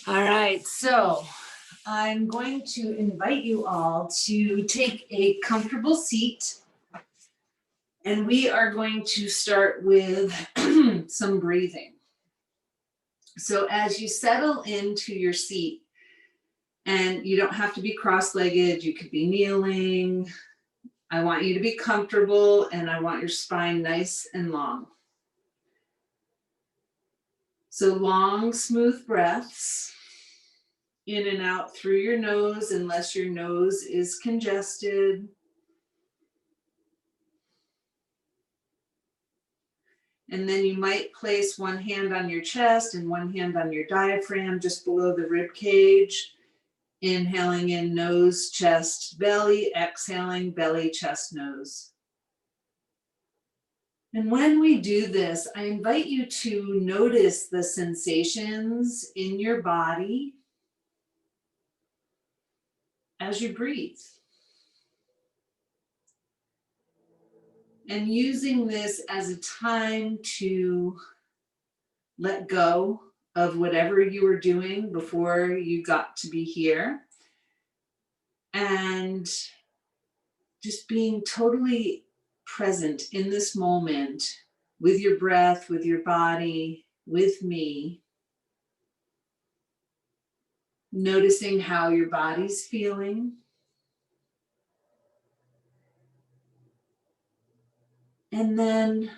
All right, so I'm going to invite you all to take a comfortable seat, and we are going to start with some breathing. So as you settle into your seat, and you don't have to be cross-legged, you could be kneeling. I want you to be comfortable, and I want your spine nice and long. So long, smooth breaths in and out through your nose, unless your nose is congested. And then you might place one hand on your chest and one hand on your diaphragm just below the rib cage. Inhaling in nose, chest, belly, exhaling belly, chest, nose. And when we do this, I invite you to notice the sensations in your body as you breathe. And using this as a time to let go of whatever you were doing before you got to be here. And just being totally present in this moment with your breath, with your body, with me. Noticing how your body's feeling. And then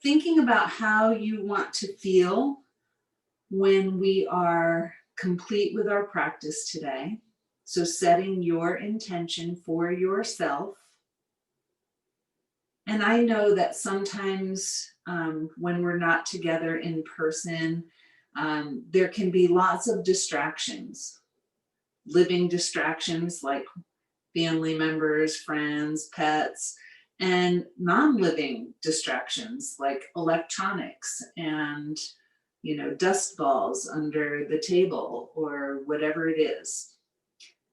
thinking about how you want to feel when we are complete with our practice today. So setting your intention for yourself. And I know that sometimes when we're not together in person, there can be lots of distractions, living distractions like family members, friends, pets, and non-living distractions like electronics and, dust balls under the table or whatever it is.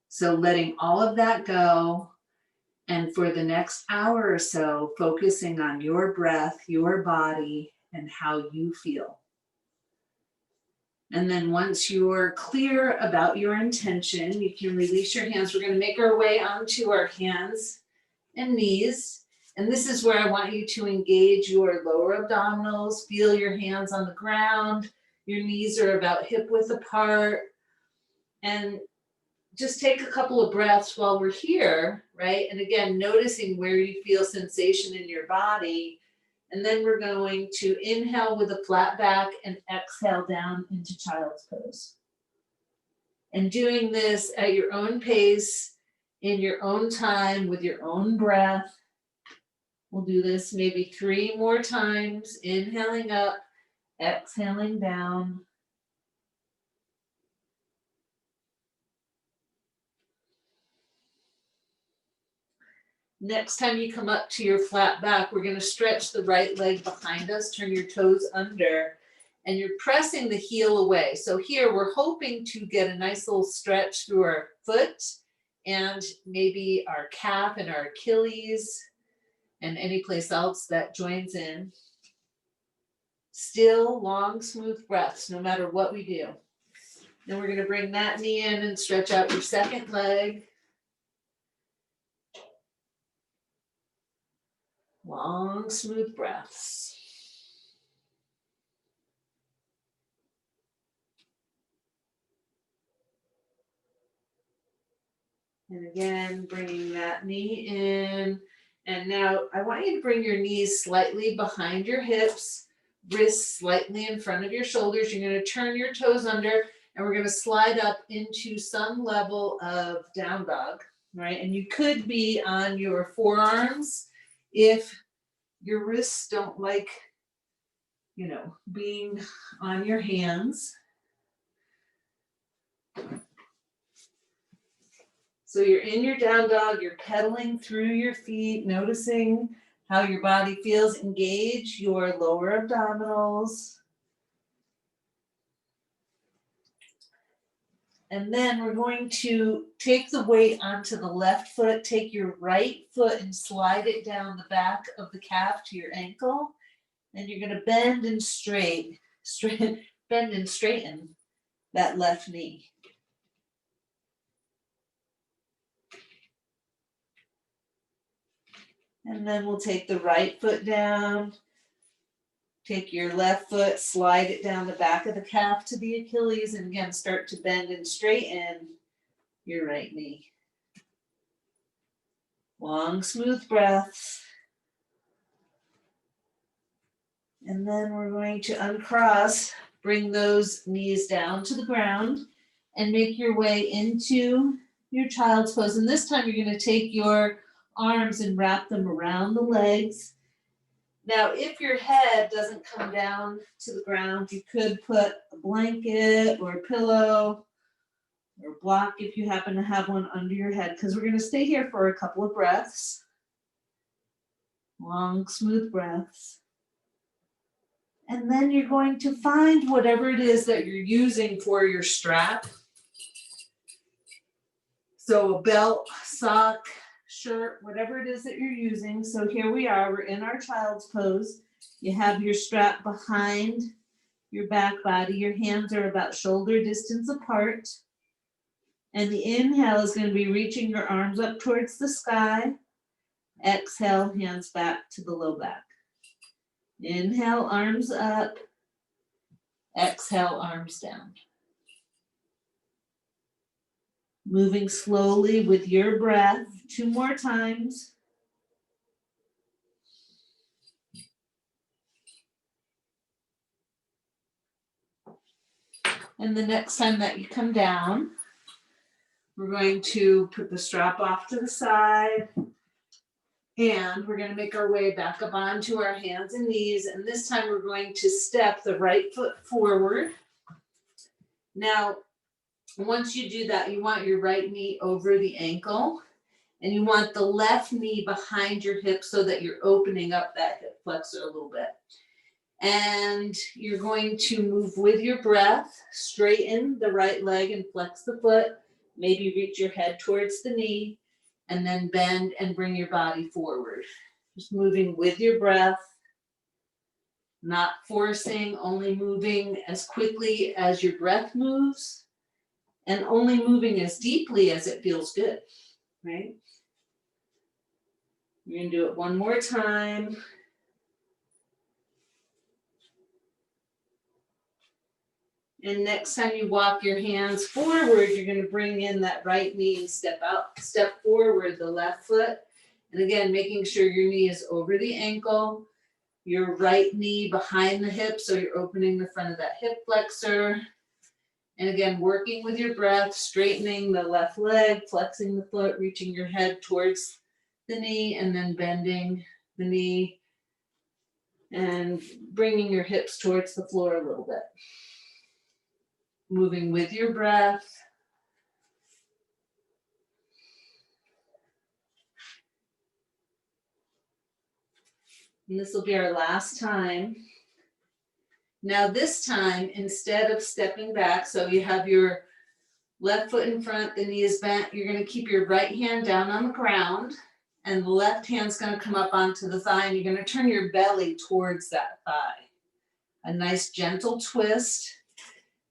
So letting all of that go, and for the next hour or so, focusing on your breath, your body, and how you feel. And then once you're clear about your intention, you can release your hands. We're going to make our way onto our hands and knees. And this is where I want you to engage your lower abdominals. Feel your hands on the ground. Your knees are about hip width apart. And just take a couple of breaths while we're here, right? And again, noticing where you feel sensation in your body. And then we're going to inhale with a flat back and exhale down into child's pose. And doing this at your own pace, in your own time, with your own breath. We'll do this maybe 3 more times. Inhaling up, exhaling down. Next time you come up to your flat back, we're going to stretch the right leg behind us, turn your toes under, and you're pressing the heel away. So here we're hoping to get a nice little stretch through our foot and maybe our calf and our Achilles and any place else that joins in. Still long, smooth breaths, no matter what we do. Then we're going to bring that knee in and stretch out your second leg. Long, smooth breaths. And again, bringing that knee in. And now I want you to bring your knees slightly behind your hips, wrists slightly in front of your shoulders. You're going to turn your toes under, and we're going to slide up into some level of down dog, right? And you could be on your forearms if your wrists don't like, being on your hands. So you're in your down dog, you're pedaling through your feet, noticing how your body feels. Engage your lower abdominals. And then we're going to take the weight onto the left foot, take your right foot and slide it down the back of the calf to your ankle. And you're going to bend and straighten. that left knee. And then we'll take the right foot down. Take your left foot, slide it down the back of the calf to the Achilles, and again, start to bend and straighten your right knee. Long, smooth breaths. And then we're going to uncross, bring those knees down to the ground, and make your way into your child's pose. And this time you're going to take your arms and wrap them around the legs. Now, if your head doesn't come down to the ground, you could put a blanket or a pillow or a block if you happen to have one under your head, because we're going to stay here for a couple of breaths. Long, smooth breaths. And then you're going to find whatever it is that you're using for your strap. So a belt, sock, shirt, whatever it is that you're using. So here we are, we're in our child's pose. You have your strap behind your back body. Your hands are about shoulder distance apart. And the inhale is going to be reaching your arms up towards the sky. Exhale, hands back to the low back. Inhale, arms up. Exhale, arms down. Moving slowly with your breath. 2 more times. And the next time that you come down, we're going to put the strap off to the side. And we're going to make our way back up onto our hands and knees. And this time we're going to step the right foot forward. Now, once you do that, you want your right knee over the ankle. And you want the left knee behind your hip so that you're opening up that hip flexor a little bit. And you're going to move with your breath, straighten the right leg and flex the foot. Maybe reach your head towards the knee. And then bend and bring your body forward. Just moving with your breath, not forcing, only moving as quickly as your breath moves, and only moving as deeply as it feels good, right? We're going to do it one more time. And next time you walk your hands forward, you're going to bring in that right knee and step forward the left foot. And again, making sure your knee is over the ankle, your right knee behind the hip, so you're opening the front of that hip flexor. And again, working with your breath, straightening the left leg, flexing the foot, reaching your head towards the knee, and then bending the knee and bringing your hips towards the floor a little bit. Moving with your breath. And this will be our last time. Now this time, instead of stepping back, so you have your left foot in front, the knee is bent, you're going to keep your right hand down on the ground, and the left hand's going to come up onto the thigh, and you're going to turn your belly towards that thigh. A nice gentle twist.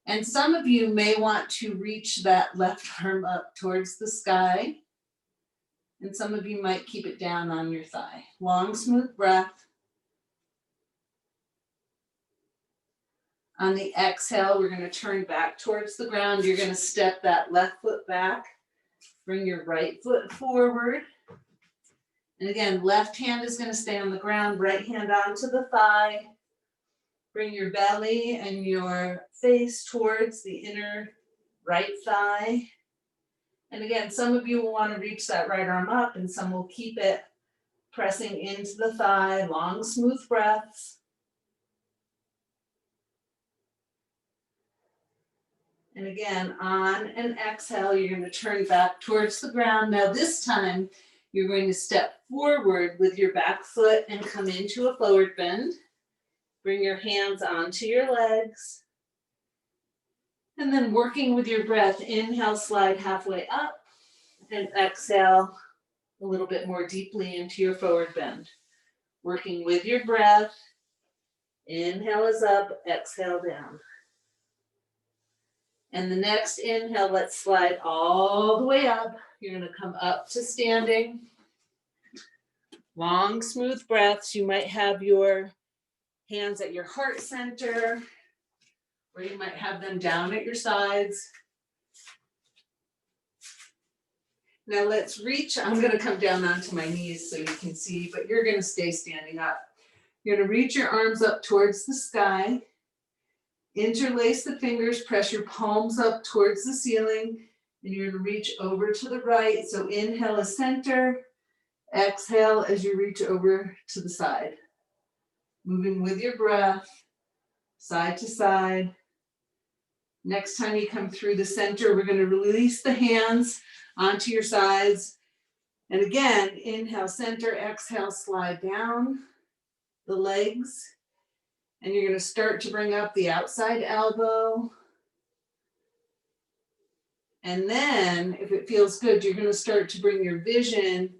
And some of you may want to reach that left arm up towards the sky. And some of you might keep it down on your thigh. Long, smooth breath. On the exhale, we're going to turn back towards the ground. You're going to step that left foot back. Bring your right foot forward. And again, left hand is going to stay on the ground, right hand onto the thigh. Bring your belly and your face towards the inner right thigh. And again, some of you will want to reach that right arm up, and some will keep it pressing into the thigh. Long, smooth breaths. And again, on an exhale, you're going to turn back towards the ground. Now this time, you're going to step forward with your back foot and come into a forward bend. Bring your hands onto your legs. And then working with your breath, inhale, slide halfway up, and exhale a little bit more deeply into your forward bend. Working with your breath, inhale is up, exhale down. And the next inhale, let's slide all the way up. You're going to come up to standing. Long, smooth breaths. You might have your hands at your heart center, or you might have them down at your sides. Now let's reach. I'm going to come down onto my knees so you can see, but you're going to stay standing up. You're going to reach your arms up towards the sky. Interlace the fingers, press your palms up towards the ceiling, and you're going to reach over to the right. So inhale as center, exhale as you reach over to the side. Moving with your breath, side to side. Next time you come through the center, we're going to release the hands onto your sides. And again, inhale, center, exhale, slide down the legs. And you're going to start to bring up the outside elbow. And then, if it feels good, you're going to start to bring your vision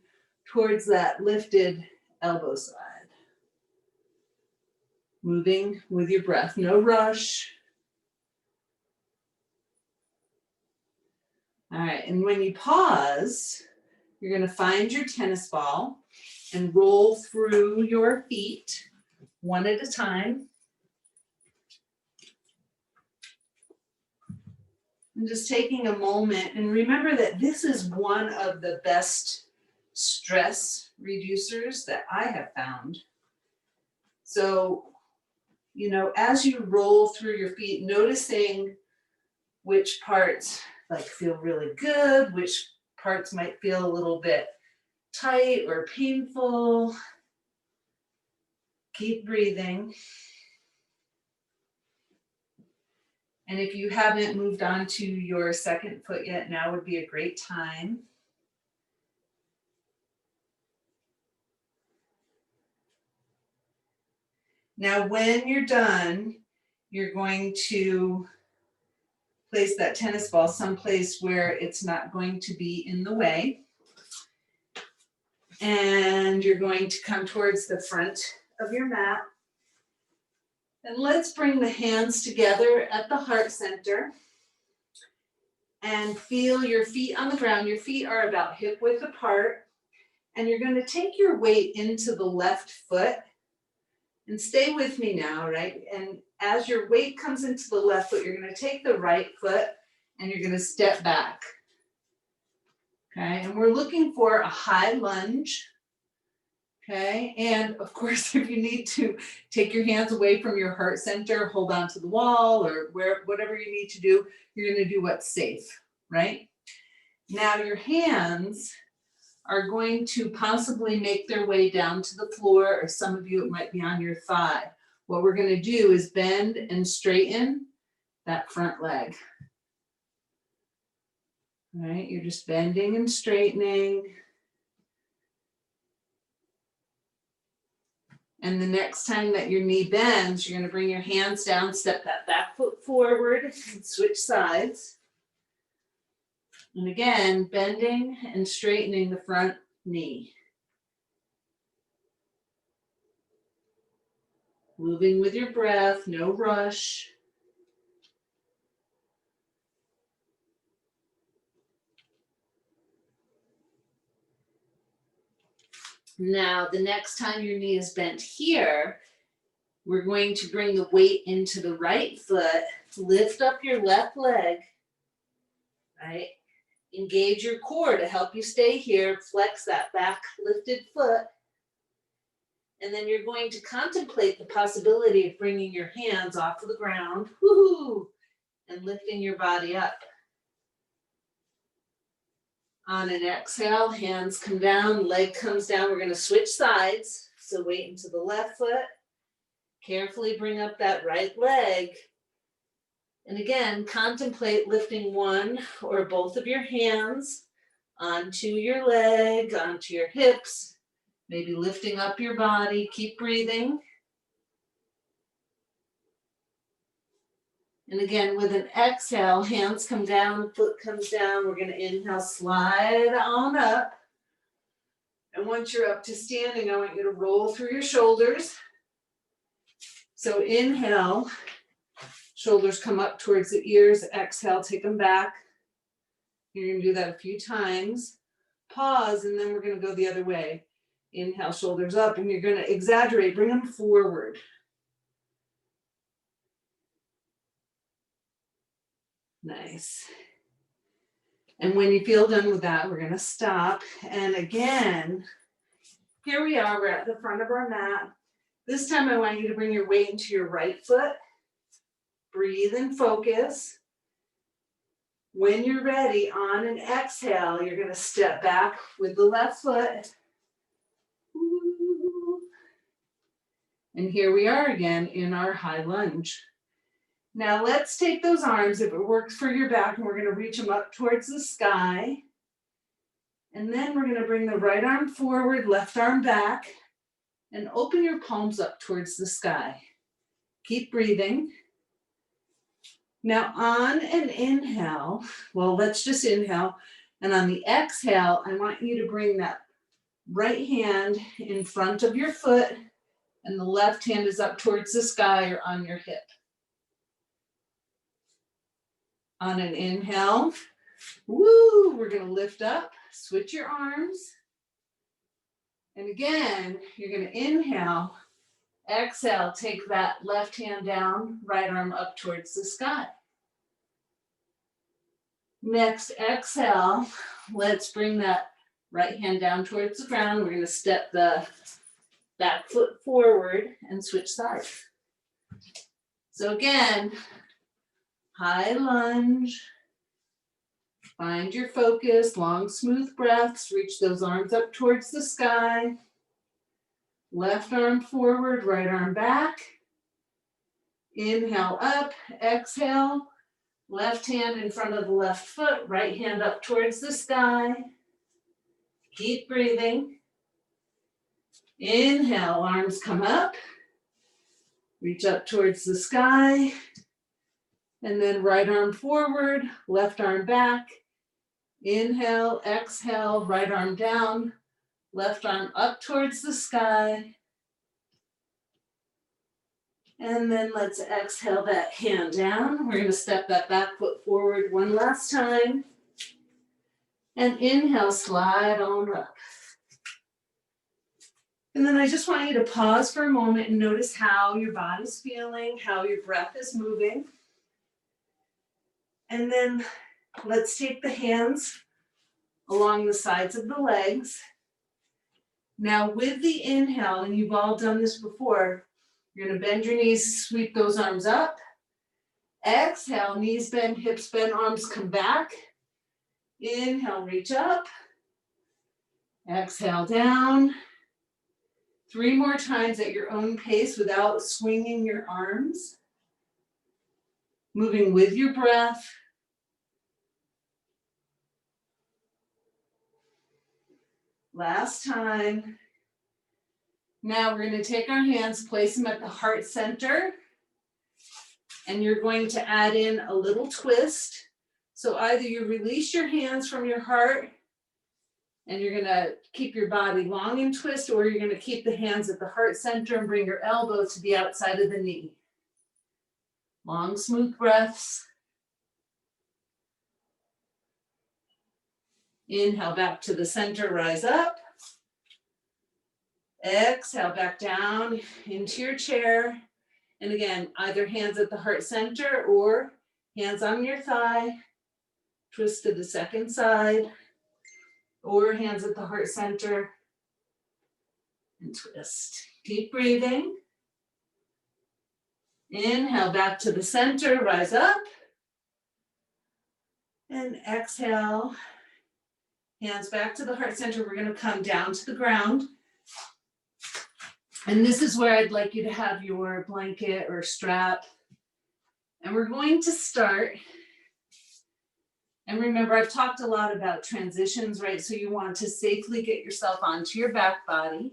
towards that lifted elbow side. Moving with your breath, no rush. All right, and when you pause, you're going to find your tennis ball and roll through your feet one at a time. And just taking a moment, and remember that this is one of the best stress reducers that I have found. So, you know, as you roll through your feet, noticing which parts like feel really good, which parts might feel a little bit tight or painful. Keep breathing. And if you haven't moved on to your second foot yet, now would be a great time. Now, when you're done, you're going to place that tennis ball someplace where it's not going to be in the way. And you're going to come towards the front of your mat. And let's bring the hands together at the heart center and feel your feet on the ground. Your feet are about hip width apart. And you're going to take your weight into the left foot. And stay with me now, right? And as your weight comes into the left foot, you're going to take the right foot and you're going to step back. Okay, and we're looking for a high lunge. Okay, and of course, if you need to take your hands away from your heart center, hold on to the wall or whatever you need to do, you're going to do what's safe, right? Now your hands are going to possibly make their way down to the floor, or some of you, it might be on your thigh. What we're going to do is bend and straighten that front leg. All right, you're just bending and straightening. And the next time that your knee bends, you're going to bring your hands down, step that back foot forward, and switch sides. And again, bending and straightening the front knee. Moving with your breath, no rush. Now, the next time your knee is bent here, we're going to bring the weight into the right foot, lift up your left leg, right? Engage your core to help you stay here, flex that back lifted foot. And then you're going to contemplate the possibility of bringing your hands off of the ground, woohoo, and lifting your body up. On an exhale, hands come down, leg comes down. We're going to switch sides. So weight into the left foot. Carefully bring up that right leg. And again, contemplate lifting one or both of your hands onto your leg, onto your hips, maybe lifting up your body. Keep breathing. And again, with an exhale, hands come down, foot comes down. We're going to inhale, slide on up. And once you're up to standing, I want you to roll through your shoulders. So inhale, Shoulders come up towards the ears. Exhale, take them back. You're going to do that a few times. Pause, and then we're going to go the other way. Inhale, shoulders up, and you're going to exaggerate. Bring them forward. Nice. And when you feel done with that, we're going to stop. And again, here we are. We're at the front of our mat. This time I want you to bring your weight into your right foot. Breathe and focus. When you're ready, on an exhale, you're going to step back with the left foot. And here we are again in our high lunge. Now let's take those arms, if it works for your back, and we're going to reach them up towards the sky. And then we're going to bring the right arm forward, left arm back, and open your palms up towards the sky. Keep breathing. Now on an inhale, well, let's just inhale. And on the exhale, I want you to bring that right hand in front of your foot, and the left hand is up towards the sky or on your hip. On an inhale, woo, we're going to lift up, switch your arms. And again, you're going to inhale, exhale, take that left hand down, right arm up towards the sky. Next, exhale, let's bring that right hand down towards the ground. We're going to step the back foot forward and switch sides. So again, high lunge. Find your focus, long, smooth breaths. Reach those arms up towards the sky. Left arm forward, right arm back. Inhale up, exhale. Left hand in front of the left foot, right hand up towards the sky. Keep breathing. Inhale, arms come up. Reach up towards the sky. And then right arm forward, left arm back. Inhale, exhale, right arm down, left arm up towards the sky. And then let's exhale that hand down. We're going to step that back foot forward one last time. And inhale, slide on up. And then I just want you to pause for a moment and notice how your body's feeling, how your breath is moving. And then let's take the hands along the sides of the legs. Now with the inhale, and you've all done this before, you're going to bend your knees, sweep those arms up. Exhale, knees bend, hips bend, arms come back. Inhale, reach up. Exhale, down. 3 more times at your own pace without swinging your arms. Moving with your breath. Last time. Now we're going to take our hands, place them at the heart center, and you're going to add in a little twist. So either you release your hands from your heart and you're going to keep your body long and twist, or you're going to keep the hands at the heart center and bring your elbow to the outside of the knee. Long, smooth breaths. Inhale back to the center, rise up. Exhale back down into your chair. And again, either hands at the heart center or hands on your thigh. Twist to the second side. Or hands at the heart center. And twist. Keep breathing. Inhale back to the center, rise up. And exhale. Hands back to the heart center. We're going to come down to the ground. And this is where I'd like you to have your blanket or strap. And we're going to start. And remember, I've talked a lot about transitions, right? So you want to safely get yourself onto your back body.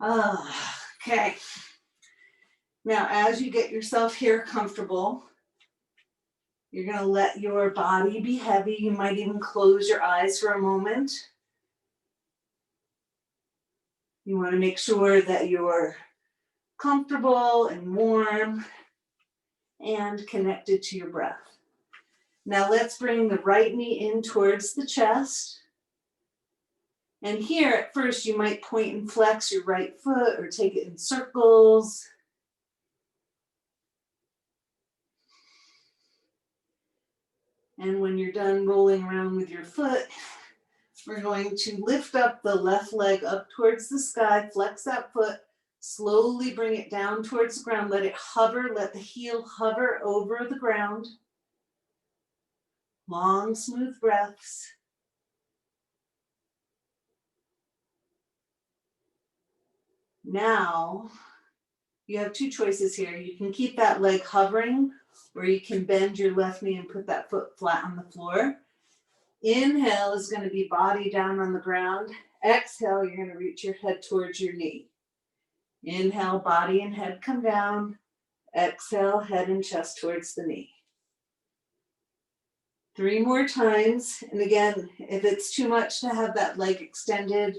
Okay. Now, as you get yourself here comfortable, you're going to let your body be heavy. You might even close your eyes for a moment. You want to make sure that your comfortable and warm and connected to your breath. Now let's bring the right knee in towards the chest. And here at first you might point and flex your right foot or take it in circles. And when you're done rolling around with your foot, we're going to lift up the left leg up towards the sky, flex that foot, slowly bring it down towards the ground, let it hover, let the heel hover over the ground. Long, smooth breaths. Now, you have two choices here. You can keep that leg hovering, or you can bend your left knee and put that foot flat on the floor. Inhale is going to be body down on the ground. Exhale, you're going to reach your head towards your knee. Inhale, body and head come down. Exhale, head and chest towards the knee. 3 more times. And again, if it's too much to have that leg extended,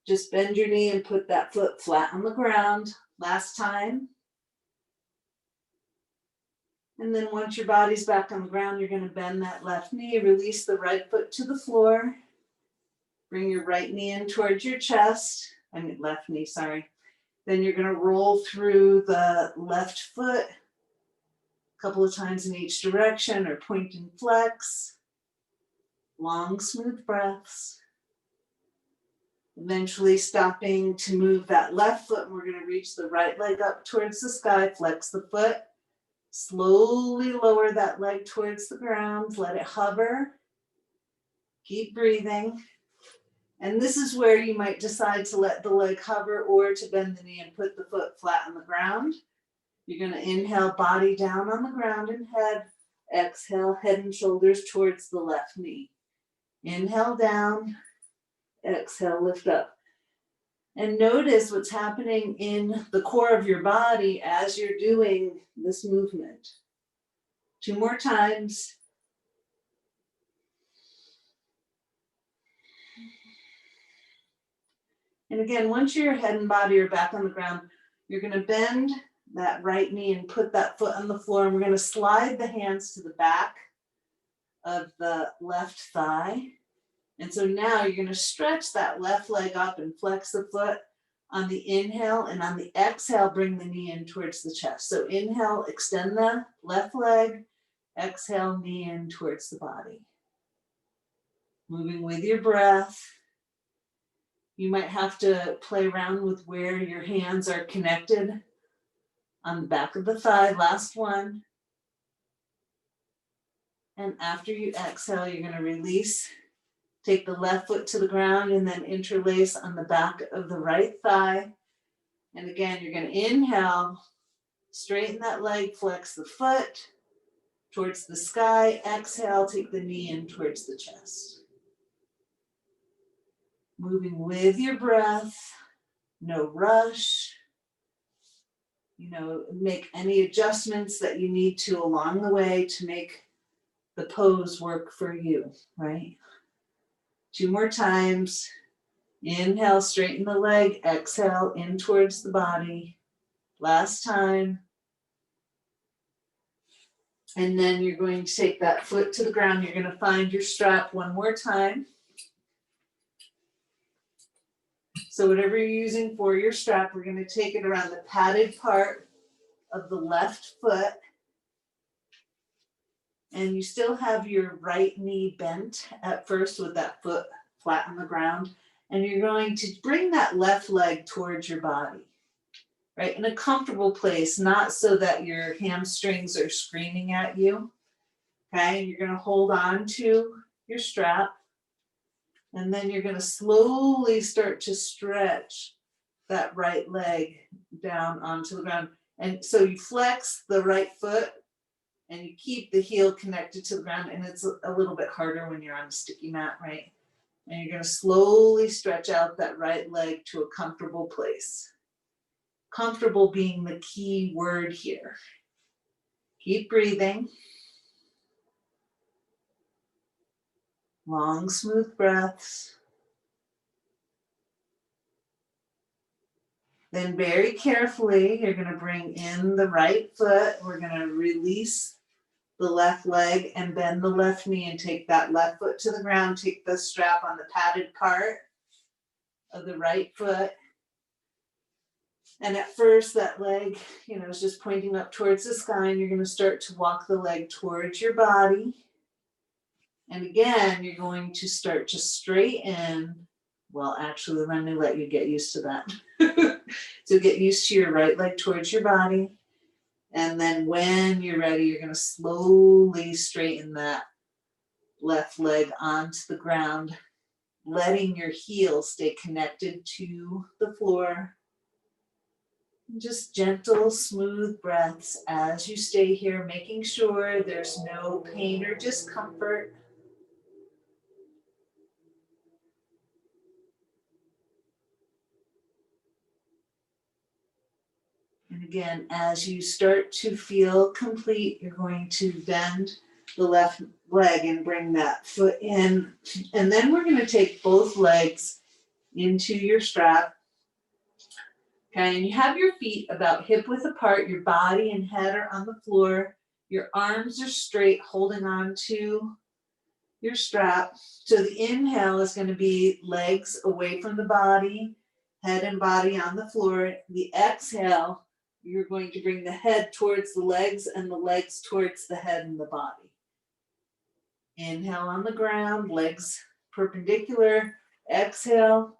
just bend your knee and put that foot flat on the ground. Last time. And then once your body's back on the ground, you're going to bend that left knee, release the right foot to the floor. Bring your right knee in towards your chest. Left knee, sorry. Then you're going to roll through the left foot a couple of times in each direction, or point and flex. Long, smooth breaths. Eventually stopping to move that left foot, and we're going to reach the right leg up towards the sky, flex the foot. Slowly lower that leg towards the ground, let it hover. Keep breathing. And this is where you might decide to let the leg hover or to bend the knee and put the foot flat on the ground. You're going to inhale, body down on the ground and head. Exhale, head and shoulders towards the left knee. Inhale down. Exhale, lift up. And notice what's happening in the core of your body as you're doing this movement. 2 more times. And again, once your head and body are back on the ground, you're going to bend that right knee and put that foot on the floor. And we're going to slide the hands to the back of the left thigh. And so now you're going to stretch that left leg up and flex the foot on the inhale, and on the exhale, bring the knee in towards the chest. So inhale, extend the left leg. Exhale, knee in towards the body. Moving with your breath. You might have to play around with where your hands are connected on the back of the thigh. Last one. And after you exhale, you're going to release. Take the left foot to the ground and then interlace on the back of the right thigh. And again, you're going to inhale, straighten that leg, flex the foot towards the sky. Exhale, take the knee in towards the chest. Moving with your breath, no rush. Make any adjustments that you need to along the way to make the pose work for you, right? 2 more times. Inhale, straighten the leg. Exhale, in towards the body. Last time. And then you're going to take that foot to the ground. You're going to find your strap one more time. So whatever you're using for your strap, we're going to take it around the padded part of the left foot. And you still have your right knee bent at first with that foot flat on the ground. And you're going to bring that left leg towards your body, right? In a comfortable place, not so that your hamstrings are screaming at you, okay? You're going to hold on to your strap. And then you're going to slowly start to stretch that right leg down onto the ground. And so you flex the right foot and you keep the heel connected to the ground. And it's a little bit harder when you're on a sticky mat, right? And you're going to slowly stretch out that right leg to a comfortable place. Comfortable being the key word here. Keep breathing. Long, smooth breaths. Then very carefully, you're going to bring in the right foot. We're going to release the left leg and bend the left knee and take that left foot to the ground. Take the strap on the padded part of the right foot. And at first that leg, is just pointing up towards the sky, and you're going to start to walk the leg towards your body. And again, you're going to start to straighten. Well, actually, let me let you get used to that. So get used to your right leg towards your body. And then when you're ready, you're going to slowly straighten that left leg onto the ground, letting your heel stay connected to the floor. Just gentle, smooth breaths as you stay here, making sure there's no pain or discomfort. And again, as you start to feel complete, you're going to bend the left leg and bring that foot in. And then we're going to take both legs into your strap. Okay, and you have your feet about hip width apart, your body and head are on the floor, your arms are straight, holding on to your strap. So the inhale is going to be legs away from the body, head and body on the floor. The exhale, you're going to bring the head towards the legs and the legs towards the head and the body. Inhale on the ground, legs perpendicular. Exhale,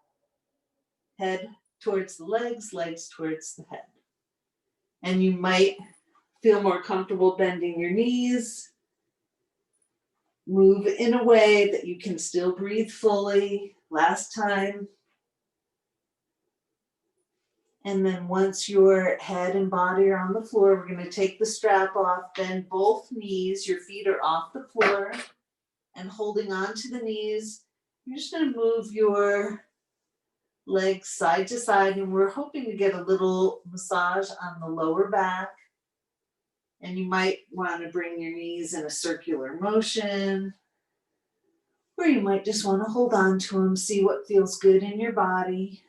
head towards the legs, legs towards the head. And you might feel more comfortable bending your knees. Move in a way that you can still breathe fully. Last time. And then once your head and body are on the floor, we're going to take the strap off, bend both knees, your feet are off the floor, and holding on to the knees, you're just going to move your legs side to side, and we're hoping to get a little massage on the lower back. And you might want to bring your knees in a circular motion, or you might just want to hold on to them, see what feels good in your body.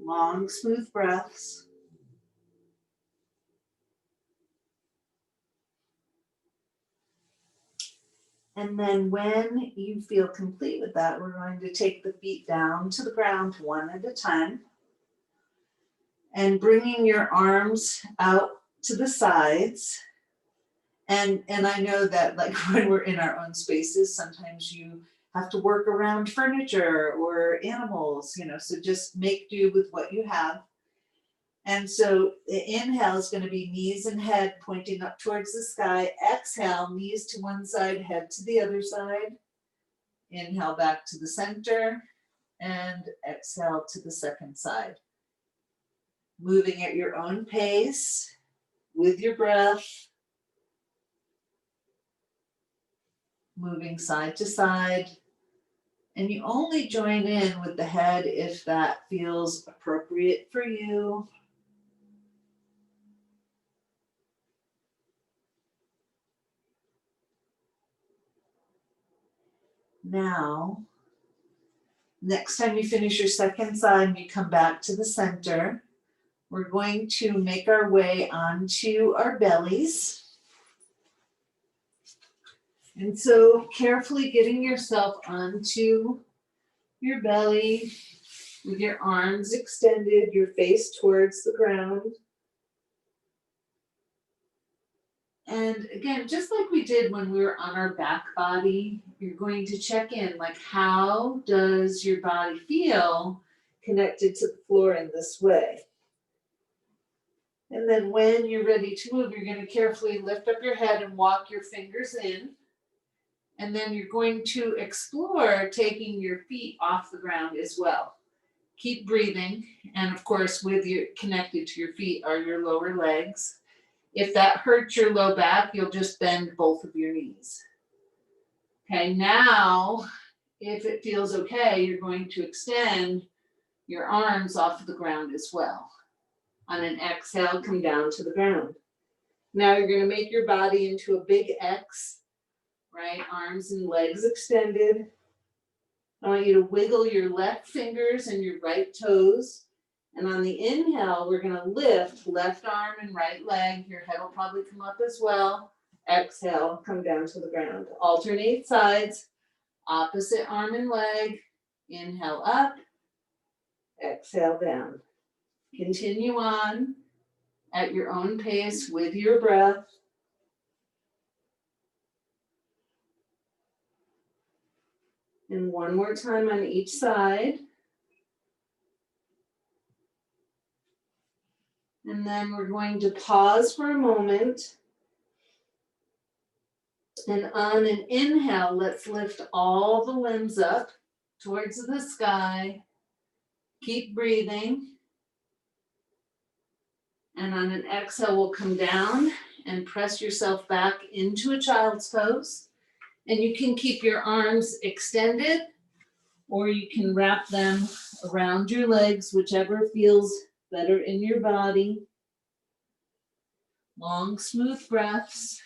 Long, smooth breaths. And then when you feel complete with that, we're going to take the feet down to the ground one at a time. And bringing your arms out to the sides. And I know that like when we're in our own spaces, sometimes you have to work around furniture or animals, so just make do with what you have. And so the inhale is going to be knees and head pointing up towards the sky. Exhale, knees to one side, head to the other side. Inhale back to the center and exhale to the second side. Moving at your own pace with your breath. Moving side to side. And you only join in with the head if that feels appropriate for you. Now, next time you finish your second side and you come back to the center, we're going to make our way onto our bellies. And so carefully getting yourself onto your belly with your arms extended, your face towards the ground. And again, just like we did when we were on our back body, you're going to check in, like how does your body feel connected to the floor in this way? And then when you're ready to move, you're going to carefully lift up your head and walk your fingers in. And then you're going to explore taking your feet off the ground as well. Keep breathing. And of course, with your connected to your feet are your lower legs. If that hurts your low back, you'll just bend both of your knees. Okay, now, if it feels okay, you're going to extend your arms off of the ground as well. On an exhale, come down to the ground. Now you're going to make your body into a big X, right? Arms and legs extended. I want you to wiggle your left fingers and your right toes And on the inhale, we're going to lift left arm and right leg. Your head will probably come up as well. Exhale, come down to the ground. Alternate sides, opposite arm and leg. Inhale up, exhale down. Continue on at your own pace with your breath. And one more time on each side. And then we're going to pause for a moment. And on an inhale, let's lift all the limbs up towards the sky. Keep breathing. And on an exhale, we'll come down and press yourself back into a child's pose. And you can keep your arms extended, or you can wrap them around your legs, whichever feels better in your body. Long, smooth breaths.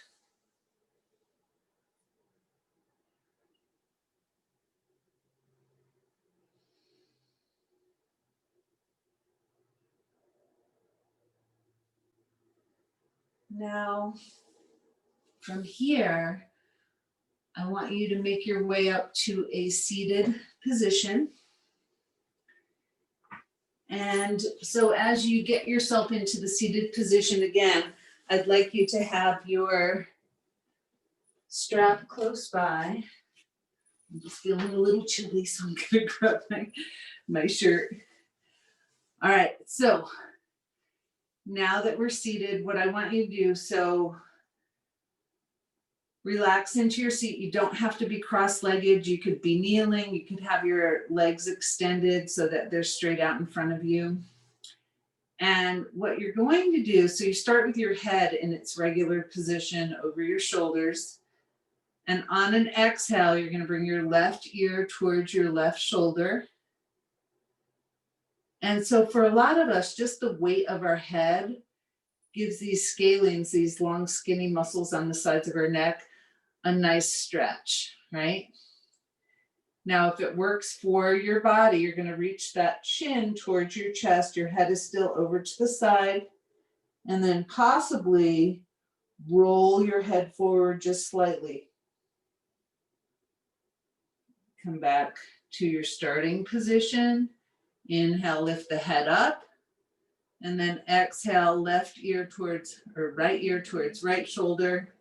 Now, from here, I want you to make your way up to a seated position. And so as you get yourself into the seated position again, I'd like you to have your strap close by. I'm just feeling a little chilly, so I'm gonna grab my shirt. All right, so now that we're seated, what I want you to do, so relax into your seat. You don't have to be cross-legged. You could be kneeling. You could have your legs extended so that they're straight out in front of you. And what you're going to do, so you start with your head in its regular position over your shoulders. And on an exhale, you're going to bring your left ear towards your left shoulder. And so for a lot of us, just the weight of our head gives these scalenes, these long skinny muscles on the sides of our neck, a nice stretch, right? Now, if it works for your body, you're going to reach that chin towards your chest. Your head is still over to the side. And then possibly roll your head forward just slightly. Come back to your starting position. Inhale, lift the head up. And then exhale, left ear towards, or right ear towards right shoulder.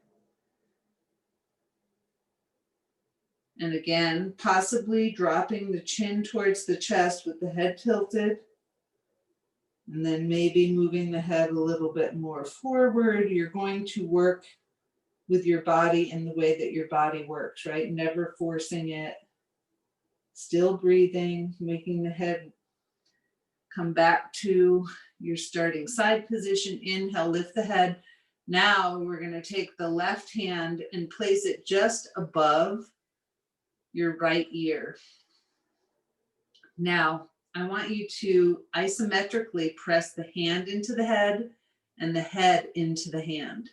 And again, possibly dropping the chin towards the chest with the head tilted. And then maybe moving the head a little bit more forward. You're going to work with your body in the way that your body works, right? Never forcing it. Still breathing, making the head come back to your starting side position. Inhale, lift the head. Now we're going to take the left hand and place it just above your right ear. Now, I want you to isometrically press the hand into the head and the head into the hand.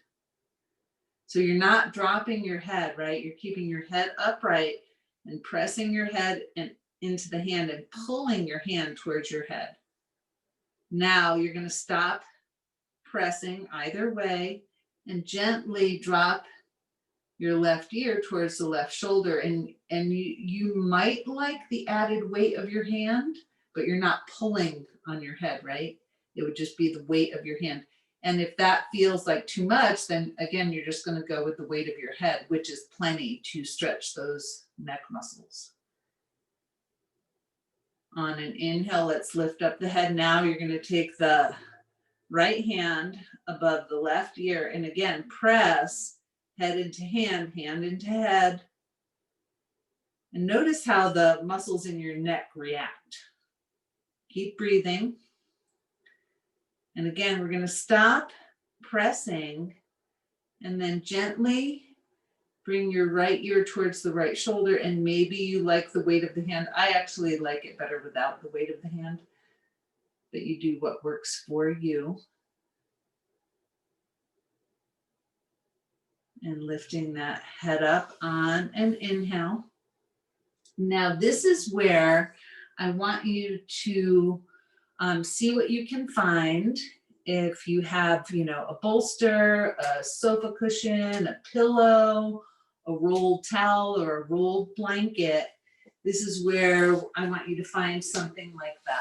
So you're not dropping your head, right? You're keeping your head upright and pressing your head into the hand and pulling your hand towards your head. Now you're going to stop pressing either way and gently drop your left ear towards the left shoulder. And you might like the added weight of your hand, but you're not pulling on your head, right? It would just be the weight of your hand. And if that feels like too much, then again, you're just going to go with the weight of your head, which is plenty to stretch those neck muscles. On an inhale, let's lift up the head. Now you're going to take the right hand above the left ear. And again, press head into hand, hand into head. And notice how the muscles in your neck react. Keep breathing. And again, we're going to stop pressing and then gently bring your right ear towards the right shoulder. And maybe you like the weight of the hand. I actually like it better without the weight of the hand, but you do what works for you. And lifting that head up on an inhale. Now this is where I want you to See what you can find. If you have, a bolster, a sofa cushion, a pillow, a rolled towel, or a rolled blanket, this is where I want you to find something like that.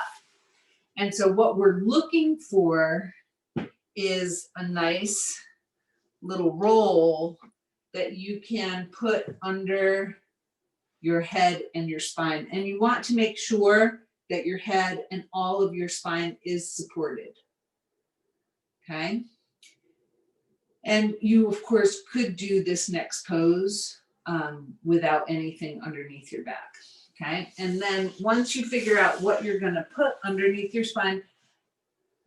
And so what we're looking for is a nice little roll that you can put under your head and your spine. And you want to make sure that your head and all of your spine is supported. Okay? And you, of course, could do this next pose without anything underneath your back. Okay? And then once you figure out what you're going to put underneath your spine,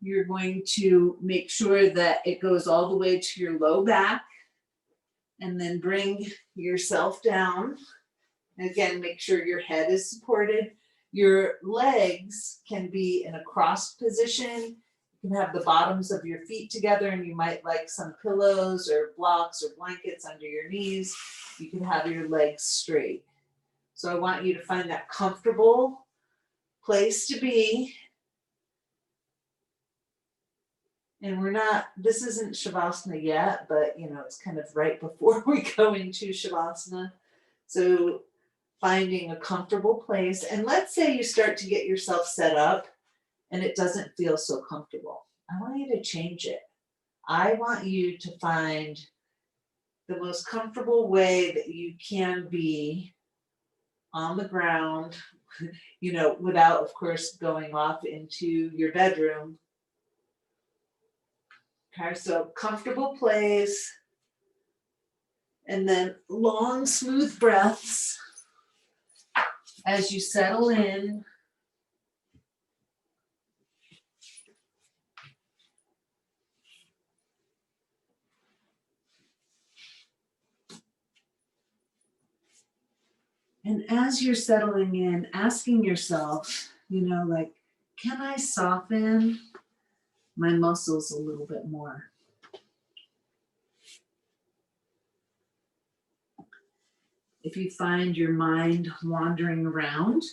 you're going to make sure that it goes all the way to your low back, and then bring yourself down. Again, make sure your head is supported. Your legs can be in a crossed position. You can have the bottoms of your feet together, and you might like some pillows or blocks or blankets under your knees. You can have your legs straight. So I want you to find that comfortable place to be. And this isn't Shavasana yet, but it's kind of right before we go into Shavasana. So finding a comfortable place. And let's say you start to get yourself set up and it doesn't feel so comfortable. I want you to change it. I want you to find the most comfortable way that you can be on the ground, without, of course, going off into your bedroom. Okay, so comfortable place, and then long, smooth breaths as you settle in. And as you're settling in, asking yourself, can I soften my muscles a little bit more? If you find your mind wandering around,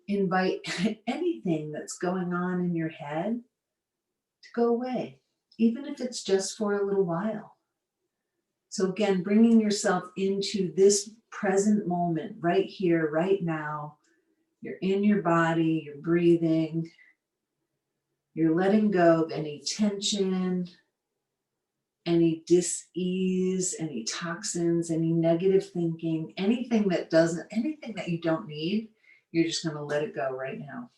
invite anything that's going on in your head to go away, even if it's just for a little while. So again, bringing yourself into this present moment, right here, right now. You're in your body, you're breathing, you're letting go of any tension, any dis-ease, any toxins, any negative thinking, anything that you don't need. You're just going to let it go right now.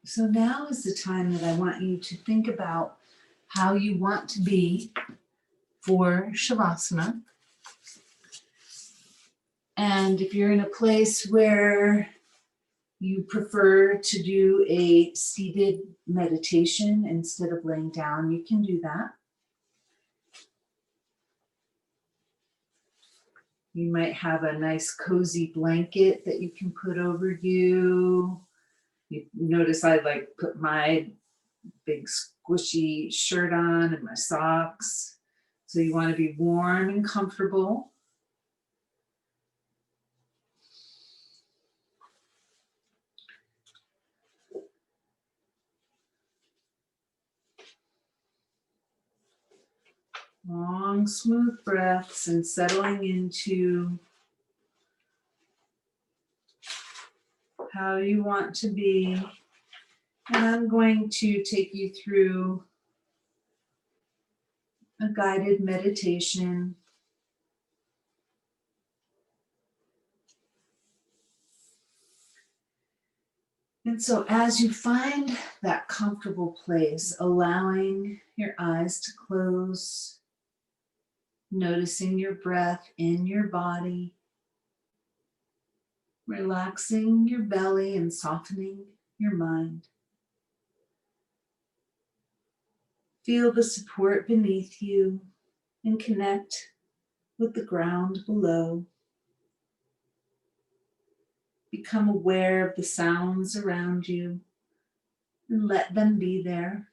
So now is the time that I want you to think about how you want to be for Shavasana. And if you're in a place where you prefer to do a seated meditation instead of laying down, you can do that. You might have a nice cozy blanket that you can put over you. You notice I put my big squishy shirt on and my socks. So you want to be warm and comfortable. Long, smooth breaths and settling into how you want to be. And I'm going to take you through a guided meditation. And so as you find that comfortable place, allowing your eyes to close, noticing your breath in your body, relaxing your belly and softening your mind. Feel the support beneath you and connect with the ground below. Become aware of the sounds around you and let them be there.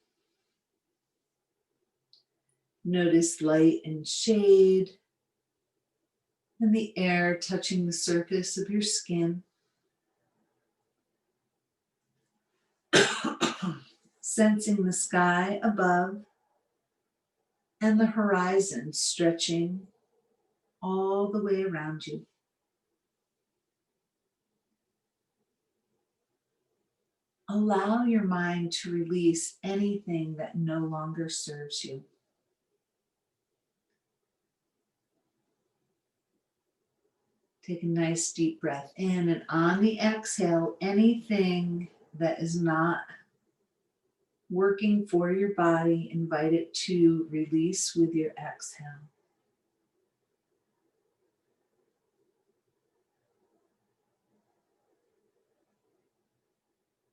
Notice light and shade and the air touching the surface of your skin. Sensing the sky above and the horizon stretching all the way around you. Allow your mind to release anything that no longer serves you. Take a nice deep breath in, and on the exhale, anything that is not working for your body, invite it to release with your exhale.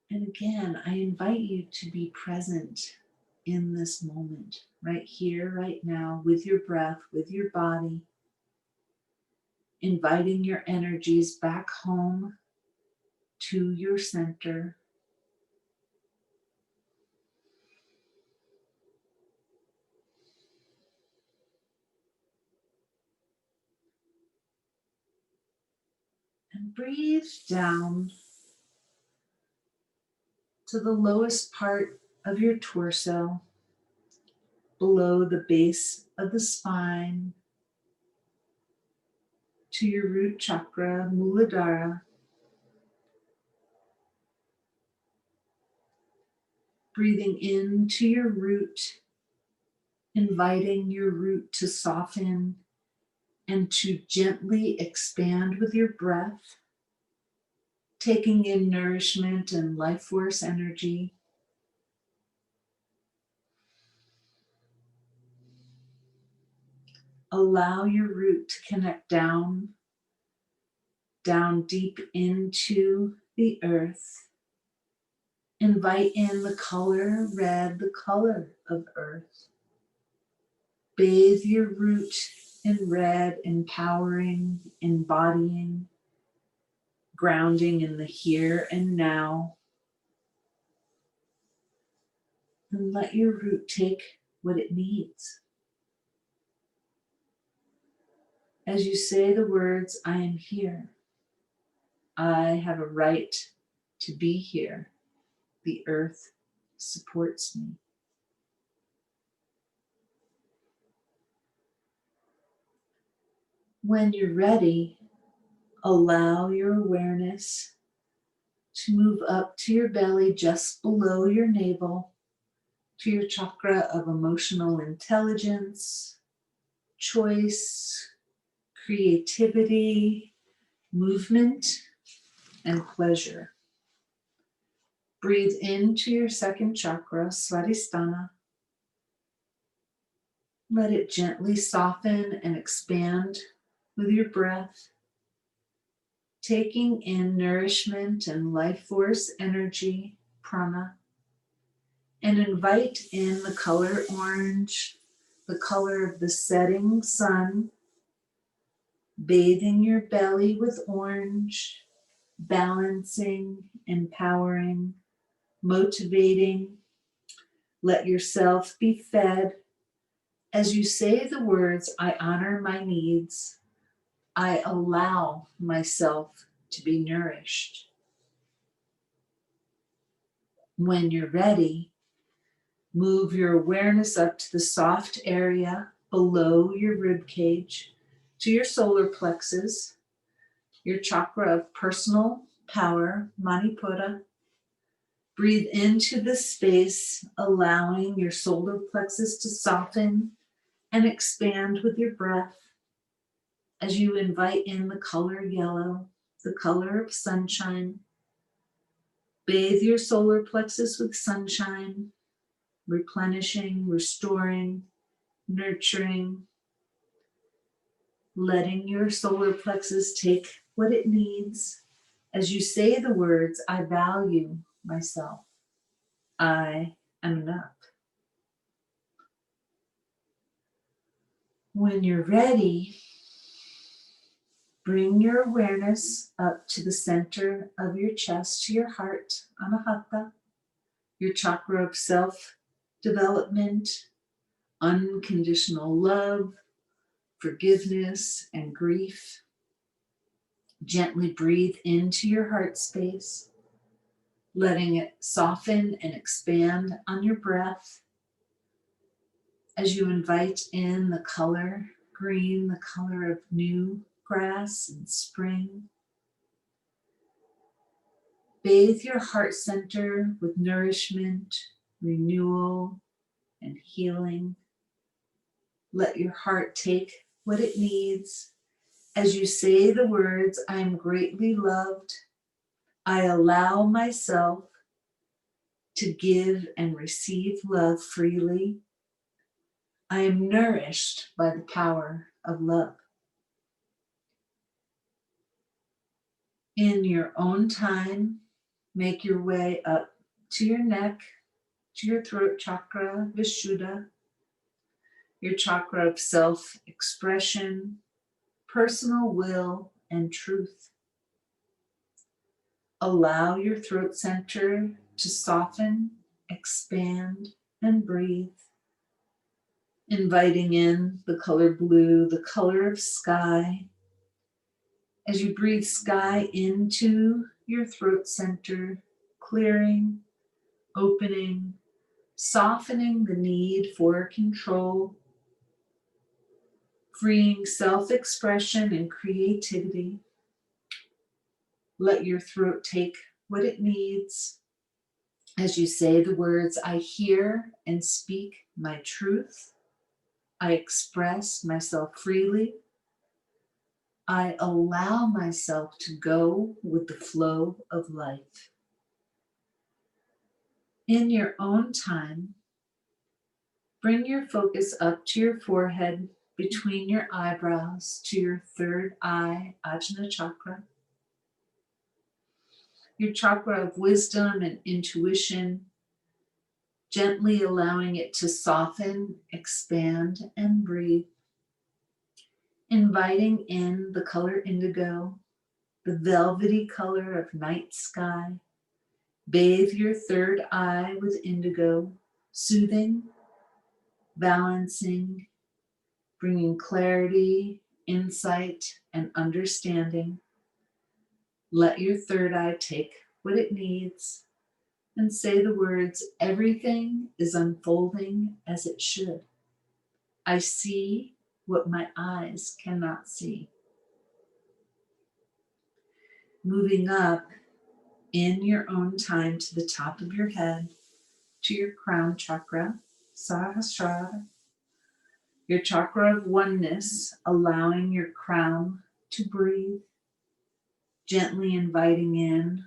And again, I invite you to be present in this moment, right here, right now, with your breath, with your body, inviting your energies back home to your center. And breathe down to the lowest part of your torso, below the base of the spine, to your root chakra, Muladhara. Breathing into your root, inviting your root to soften and to gently expand with your breath, taking in nourishment and life force energy. Allow your root to connect down deep into the earth. Invite in the color red, the color of earth. Bathe your root in red, empowering, embodying, grounding in the here and now. And let your root take what it needs. As you say the words, I am here. I have a right to be here. The earth supports me. When you're ready, allow your awareness to move up to your belly just below your navel, to your chakra of emotional intelligence, choice, creativity, movement, and pleasure. Breathe into your second chakra, Svadhisthana. Let it gently soften and expand with your breath, taking in nourishment and life force energy, prana, and invite in the color orange, the color of the setting sun, bathing your belly with orange, balancing, empowering, motivating. Let yourself be fed. As you say the words, I honor my needs, I allow myself to be nourished. When you're ready, move your awareness up to the soft area below your rib cage, to your solar plexus, your chakra of personal power, Manipura. Breathe into this space, allowing your solar plexus to soften and expand with your breath as you invite in the color yellow, the color of sunshine. Bathe your solar plexus with sunshine, replenishing, restoring, nurturing, letting your solar plexus take what it needs as you say the words, I value myself. I am enough. When you're ready, bring your awareness up to the center of your chest, to your heart, Anahata, your chakra of self-development, unconditional love, forgiveness, and grief. Gently breathe into your heart space, letting it soften and expand on your breath as you invite in the color green, the color of new grass and spring. Bathe your heart center with nourishment, renewal, and healing. Let your heart take what it needs as you say the words, I am greatly loved. I allow myself to give and receive love freely. I am nourished by the power of love. In your own time, make your way up to your neck, to your throat chakra, Vishuddha, your chakra of self-expression, personal will, and truth. Allow your throat center to soften, expand, and breathe, inviting in the color blue, the color of sky. As you breathe sky into your throat center, clearing, opening, softening the need for control, freeing self-expression and creativity. Let your throat take what it needs as you say the words, I hear and speak my truth. I express myself freely. I allow myself to go with the flow of life. In your own time, bring your focus up to your forehead, between your eyebrows, to your third eye, Ajna chakra. Your chakra of wisdom and intuition, gently allowing it to soften, expand, and breathe. Inviting in the color indigo, the velvety color of night sky. Bathe your third eye with indigo, soothing, balancing, bringing clarity, insight, and understanding. Let your third eye take what it needs and say the words, everything is unfolding as it should. I see what my eyes cannot see. Moving up in your own time to the top of your head, to your crown chakra, Sahasrara, your chakra of oneness, allowing your crown to breathe, gently inviting in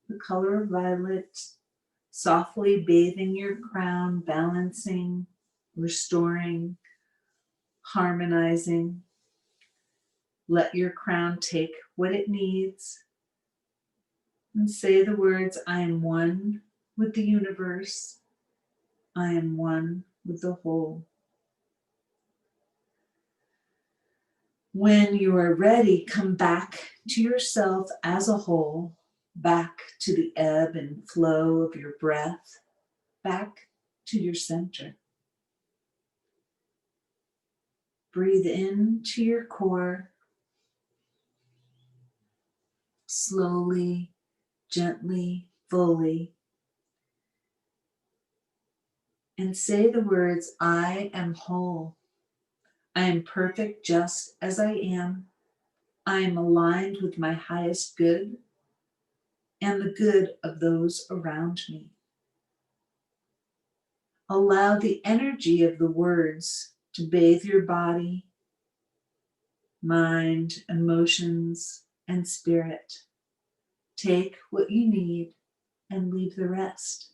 the color of violet, softly bathing your crown, balancing, restoring, harmonizing. Let your crown take what it needs and say the words, I am one with the universe. I am one with the whole. When you are ready, come back to yourself as a whole, back to the ebb and flow of your breath, back to your center. Breathe into your core, slowly, gently, fully, and say the words, I am whole. I am perfect just as I am. I am aligned with my highest good and the good of those around me. Allow the energy of the words to bathe your body, mind, emotions, and spirit. Take what you need and leave the rest.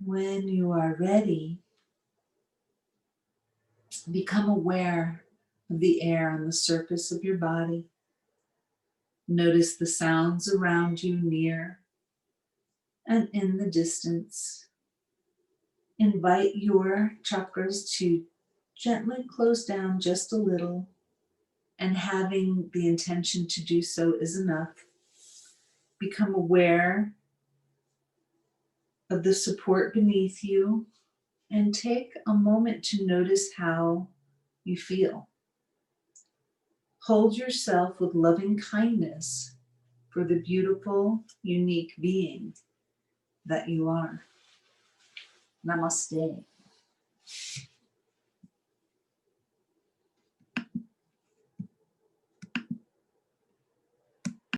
When you are ready, become aware of the air on the surface of your body. Notice the sounds around you, near and in the distance. Invite your chakras to gently close down just a little, and having the intention to do so is enough. Become aware of the support beneath you and take a moment to notice how you feel. Hold yourself with loving kindness for the beautiful, unique being that you are. Namaste.